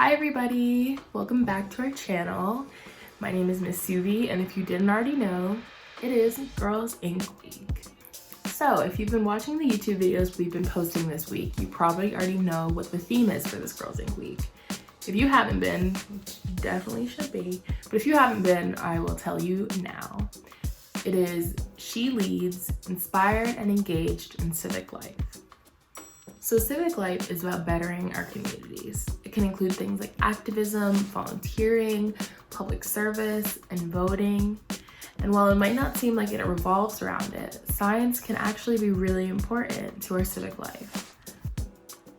Hi everybody, welcome back to our channel. My name is Miss Suvi, and if you didn't already know, it is Girls Inc. Week. So if you've been watching the YouTube videos we've been posting this week, you probably already know what the theme is for this Girls Inc. Week. If you haven't been, which you definitely should be, but if you haven't been, I will tell you now. It is She Leads, Inspired and Engaged in Civic Life. So civic life is about bettering our communities. It can include things like activism, volunteering, public service, and voting. And while it might not seem like it revolves around it, science can actually be really important to our civic life.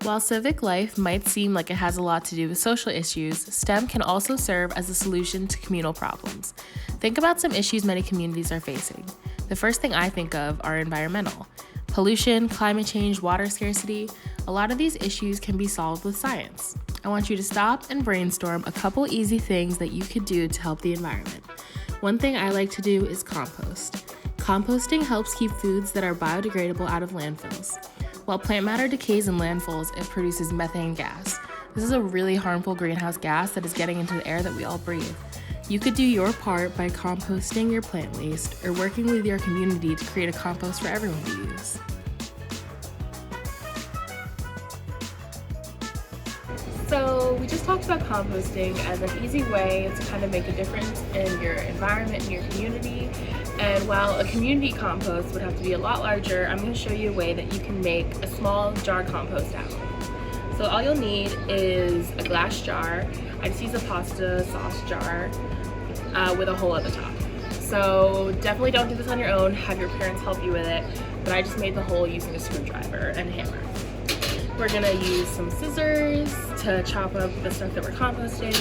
While civic life might seem like it has a lot to do with social issues, STEM can also serve as a solution to communal problems. Think about some issues many communities are facing. The first thing I think of are environmental. Pollution, climate change, water scarcity, a lot of these issues can be solved with science. I want you to stop and brainstorm a couple easy things that you could do to help the environment. One thing I like to do is compost. Composting helps keep foods that are biodegradable out of landfills. While plant matter decays in landfills, it produces methane gas. This is a really harmful greenhouse gas that is getting into the air that we all breathe. You could do your part by composting your plant waste or working with your community to create a compost for everyone to use. So we just talked about composting as an easy way to kind of make a difference in your environment and your community. And while a community compost would have to be a lot larger, I'm going to show you a way that you can make a small jar compost out. So all you'll need is a glass jar. I just use a pasta sauce jar with a hole at the top. So definitely don't do this on your own. Have your parents help you with it. But I just made the hole using a screwdriver and a hammer. We're gonna use some scissors to chop up the stuff that we're composting,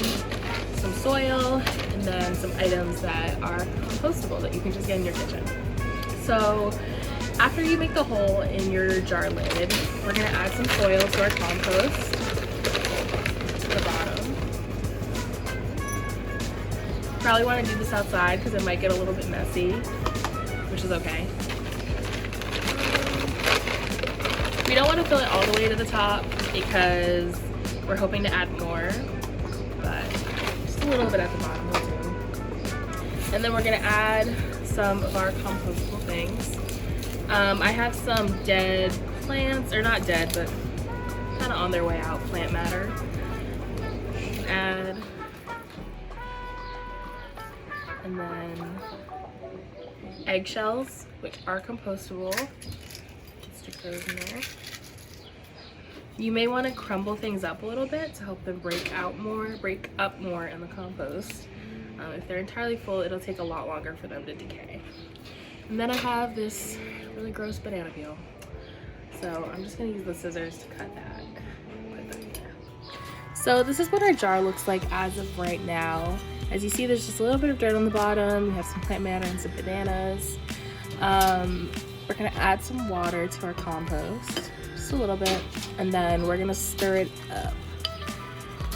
some soil, and then some items that are compostable that you can just get in your kitchen. So after you make the hole in your jar lid, we're gonna add some soil to our compost to the bottom. Probably want to do this outside because it might get a little bit messy, which is okay. We don't want to fill it all the way to the top because we're hoping to add more, but just a little bit at the bottom will do. And then we're going to add some of our compostable things. I have some dead plants, or not dead, but kind of on their way out, plant matter. Add. And then eggshells, which are compostable. Stick those in there. You may want to crumble things up a little bit to help them break up more in the compost. If they're entirely full, it'll take a lot longer for them to decay. And then I have this really gross banana peel. So I'm just going to use the scissors to cut that. Put that in there. So this is what our jar looks like as of right now. As you see, there's just a little bit of dirt on the bottom. We have some plant matter and some bananas. We're gonna add some water to our compost, just a little bit, and then we're gonna stir it up.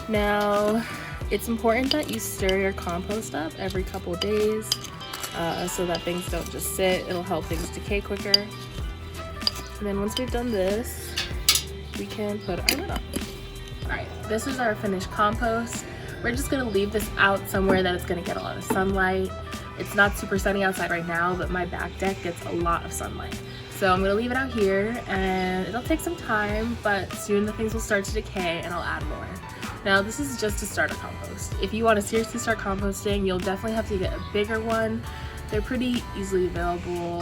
Now, it's important that you stir your compost up every couple of days so that things don't just sit. It'll help things decay quicker. And then once we've done this, we can put our lid on. All right, this is our finished compost. We're just gonna leave this out somewhere that it's gonna get a lot of sunlight. It's not super sunny outside right now, but my back deck gets a lot of sunlight. So I'm gonna leave it out here and it'll take some time, but soon the things will start to decay and I'll add more. Now this is just to start a compost. If you wanna seriously start composting, you'll definitely have to get a bigger one. They're pretty easily available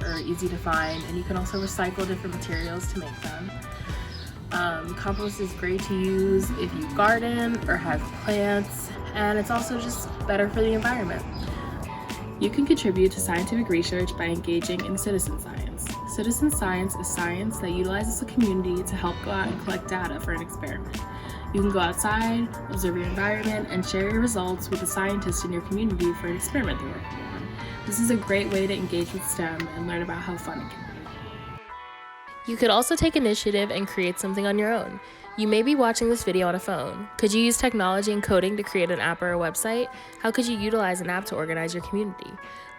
or easy to find, and you can also recycle different materials to make them. Compost is great to use if you garden or have plants, and it's also just better for the environment. You can contribute to scientific research by engaging in citizen science. Citizen science is science that utilizes the community to help go out and collect data for an experiment. You can go outside, observe your environment, and share your results with a scientist in your community for an experiment they're working on. This is a great way to engage with STEM and learn about how fun it can be. You could also take initiative and create something on your own. You may be watching this video on a phone. Could you use technology and coding to create an app or a website? How could you utilize an app to organize your community?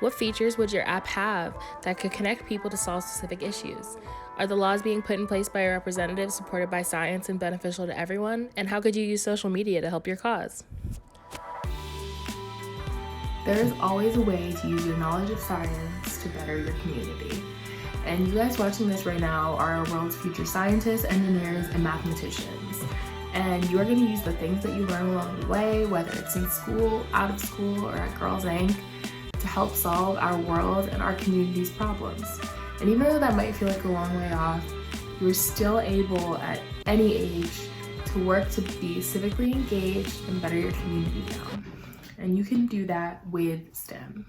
What features would your app have that could connect people to solve specific issues? Are the laws being put in place by your representatives supported by science and beneficial to everyone? And how could you use social media to help your cause? There is always a way to use your knowledge of science to better your community. And you guys watching this right now are our world's future scientists, engineers, and mathematicians. And you are going to use the things that you learn along the way, whether it's in school, out of school, or at Girls Inc., to help solve our world and our community's problems. And even though that might feel like a long way off, you're still able at any age to work to be civically engaged and better your community now. And you can do that with STEM.